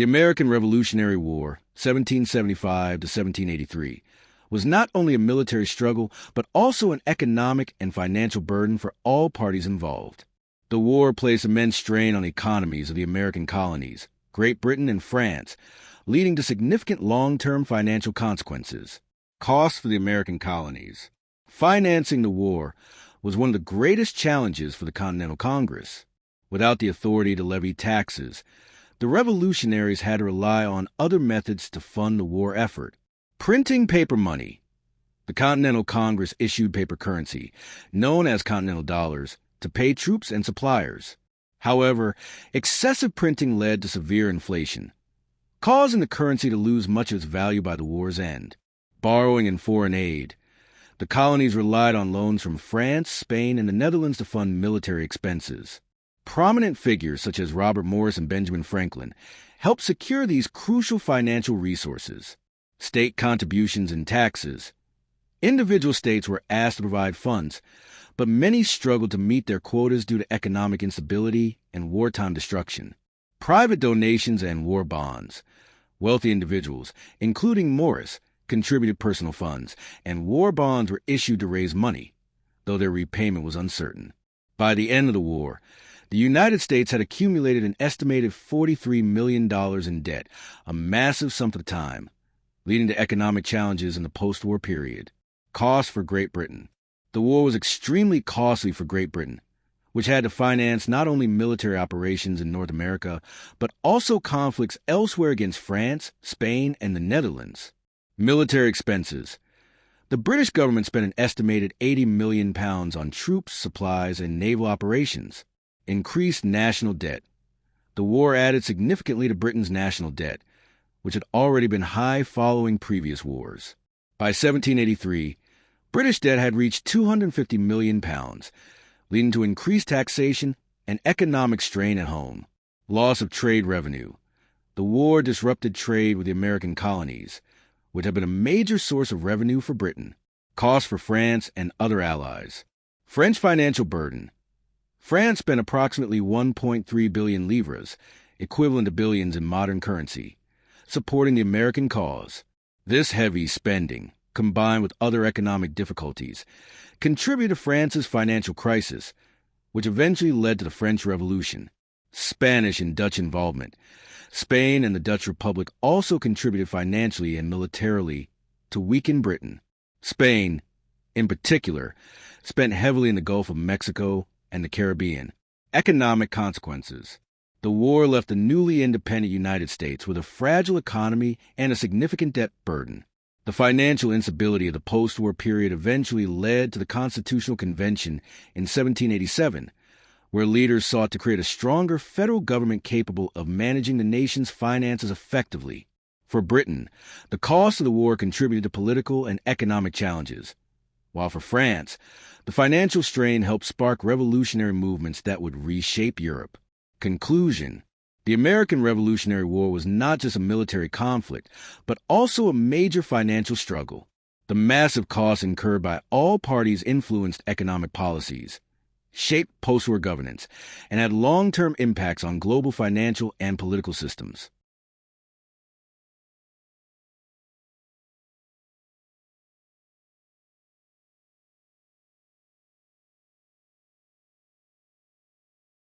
The American Revolutionary War, 1775 to 1783, was not only a military struggle, but also an economic and financial burden for all parties involved. The war placed immense strain on the economies of the American colonies, Great Britain and France, leading to significant long-term financial consequences. Costs for the American colonies. Financing the war was one of the greatest challenges for the Continental Congress. Without the authority to levy taxes, the revolutionaries had to rely on other methods to fund the war effort. Printing paper money. The Continental Congress issued paper currency, known as Continental dollars, to pay troops and suppliers. However, excessive printing led to severe inflation, causing the currency to lose much of its value by the war's end. Borrowing and foreign aid. The colonies relied on loans from France, Spain, and the Netherlands to fund military expenses. Prominent figures such as Robert Morris and Benjamin Franklin helped secure these crucial financial resources. State contributions and taxes. Individual states were asked to provide funds, but many struggled to meet their quotas due to economic instability and wartime destruction. Private donations and war bonds. Wealthy individuals, including Morris, contributed personal funds, and war bonds were issued to raise money, though their repayment was uncertain. By the end of the war, the United States had accumulated an estimated $43 million in debt, a massive sum for the time, leading to economic challenges in the post-war period. Costs for Great Britain. The war was extremely costly for Great Britain, which had to finance not only military operations in North America, but also conflicts elsewhere against France, Spain, and the Netherlands. Military expenses. The British government spent an estimated £80 million on troops, supplies, and naval operations. Increased national debt. The war added significantly to Britain's national debt, which had already been high following previous wars. By 1783, British debt had reached £250 million, leading to increased taxation and economic strain at home. Loss of trade revenue. The war disrupted trade with the American colonies, which had been a major source of revenue for Britain. Costs for France and other allies. French financial burden. France spent approximately 1.3 billion livres, equivalent to billions in modern currency, supporting the American cause. This heavy spending, combined with other economic difficulties, contributed to France's financial crisis, which eventually led to the French Revolution. Spanish and Dutch involvement. Spain and the Dutch Republic also contributed financially and militarily to weaken Britain. Spain, in particular, spent heavily in the Gulf of Mexico and the Caribbean. Economic consequences. The war left the newly independent United States with a fragile economy and a significant debt burden. The financial instability of the post-war period eventually led to the Constitutional Convention in 1787, where leaders sought to create a stronger federal government capable of managing the nation's finances effectively. For Britain, the cost of the war contributed to political and economic challenges, while for France, the financial strain helped spark revolutionary movements that would reshape Europe. Conclusion. The American Revolutionary War was not just a military conflict, but also a major financial struggle. The massive costs incurred by all parties influenced economic policies, shaped post-war governance, and had long-term impacts on global financial and political systems.